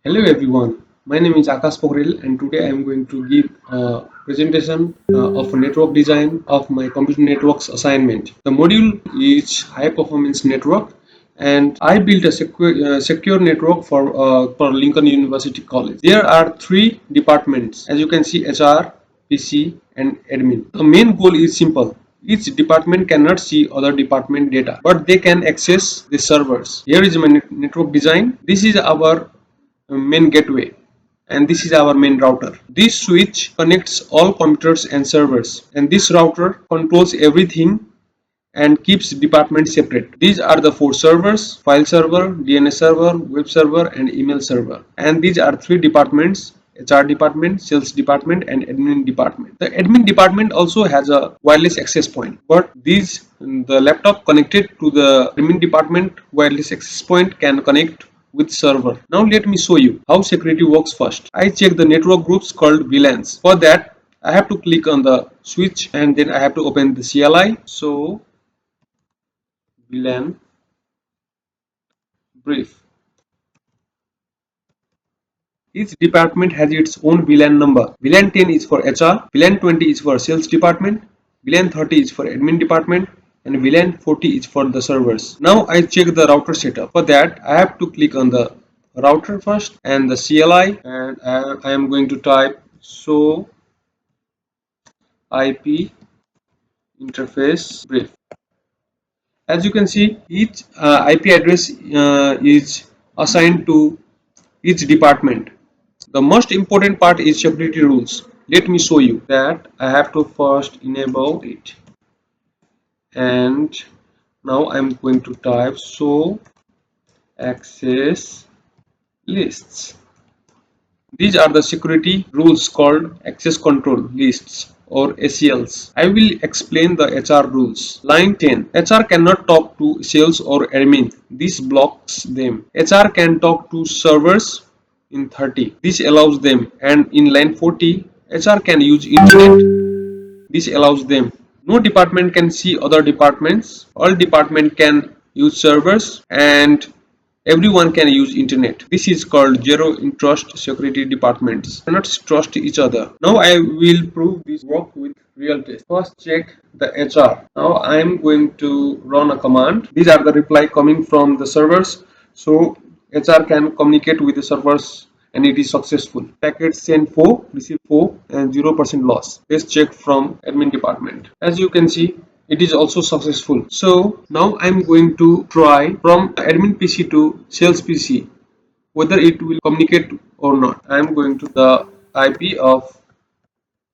Hello everyone, my name is Akash Pokhrel and today I am going to give a presentation of network design of my computer networks assignment. The module is high performance network and I built a secure network for Lincoln University College. There are three departments, as you can see: HR, PC and admin. The main goal is simple. Each department cannot see other department data, but they can access the servers. Here is my network design. This is our main gateway and this is our main router. This switch connects all computers and servers, and this router controls everything and keeps departments separate. These are the four servers: file server, DNS server, web server and email server. And these are three departments: HR department, sales department and admin department. The admin department also has a wireless access point, but the laptop connected to the admin department wireless access point can connect with server. Now let me show you how security works first. I check the network groups called VLANs. For that I have to click on the switch and then I have to open the CLI. So VLAN brief. Each department has its own VLAN number. VLAN 10 is for HR, VLAN 20 is for sales department, VLAN 30 is for admin department, and VLAN 40 is for the servers. Now I check the router setup. For that I have to click on the router first and the CLI, and I am going to type show IP interface brief. As you can see, each IP address is assigned to each department. The most important part is security rules. Let me show you that. I have to first enable it, and now I'm going to type show access lists. These are the security rules called access control lists or ACLs. I will explain the HR rules. Line 10. HR cannot talk to sales or admin. This blocks them. HR can talk to servers in 30. This allows them. And in line 40, HR can use internet. This allows them. No department can see other departments. All department can use servers and everyone can use internet. This is called zero trust security departments. Cannot trust each other. Now I will prove this work with real test. First check the HR. Now I am going to run a command. These are the reply coming from the servers. So HR can communicate with the servers and it is successful. Packet sent 4, receive 4 and 0% loss. Let's check from admin department. As you can see, it is also successful. So now I'm going to try from admin PC to sales PC whether it will communicate or not. I'm going to the IP of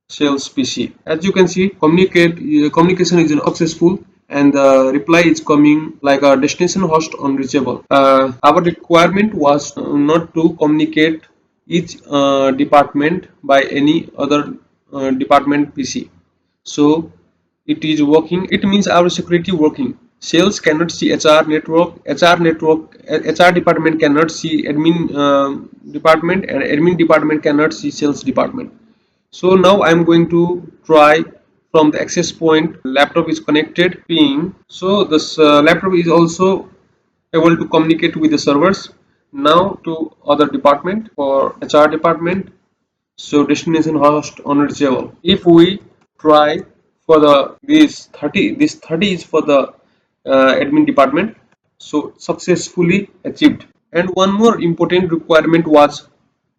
sales PC. As you can see, communication is successful and the reply is coming like a destination host unreachable. Our requirement was not to communicate each department by any other department PC. So it is working. It means our security working. Sales cannot see HR department cannot see admin department, and admin department cannot see sales department. So now I'm going to try from the access point. Laptop is connected ping, so this laptop is also able to communicate with the servers. Now to other department, for HR department, so destination host unreachable. If we try for the this 30 is for the admin department, so successfully achieved. And one more important requirement was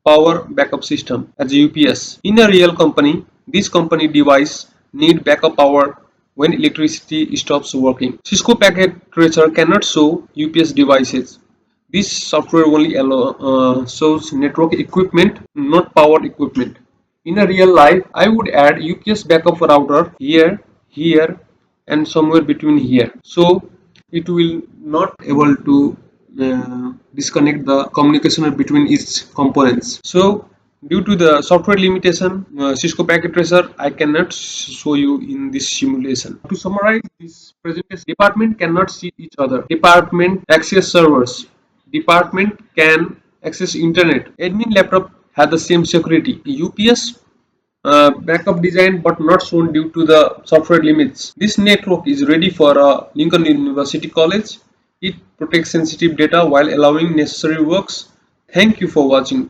power backup system as a UPS. In a real company, this company device need backup power when electricity stops working. Cisco packet tracer cannot show UPS devices. This software only shows network equipment, not power equipment. In a real life, I would add UPS backup router here, here, and somewhere between here. So it will not able to disconnect the communication between its components. So due to the software limitation, Cisco packet tracer, I cannot show you in this simulation. To summarize this presentation, department cannot see each other. Department access servers. Department can access internet. Admin laptop has the same security. UPS backup design but not shown due to the software limits. This network is ready for Lincoln University College. It protects sensitive data while allowing necessary works. Thank you for watching.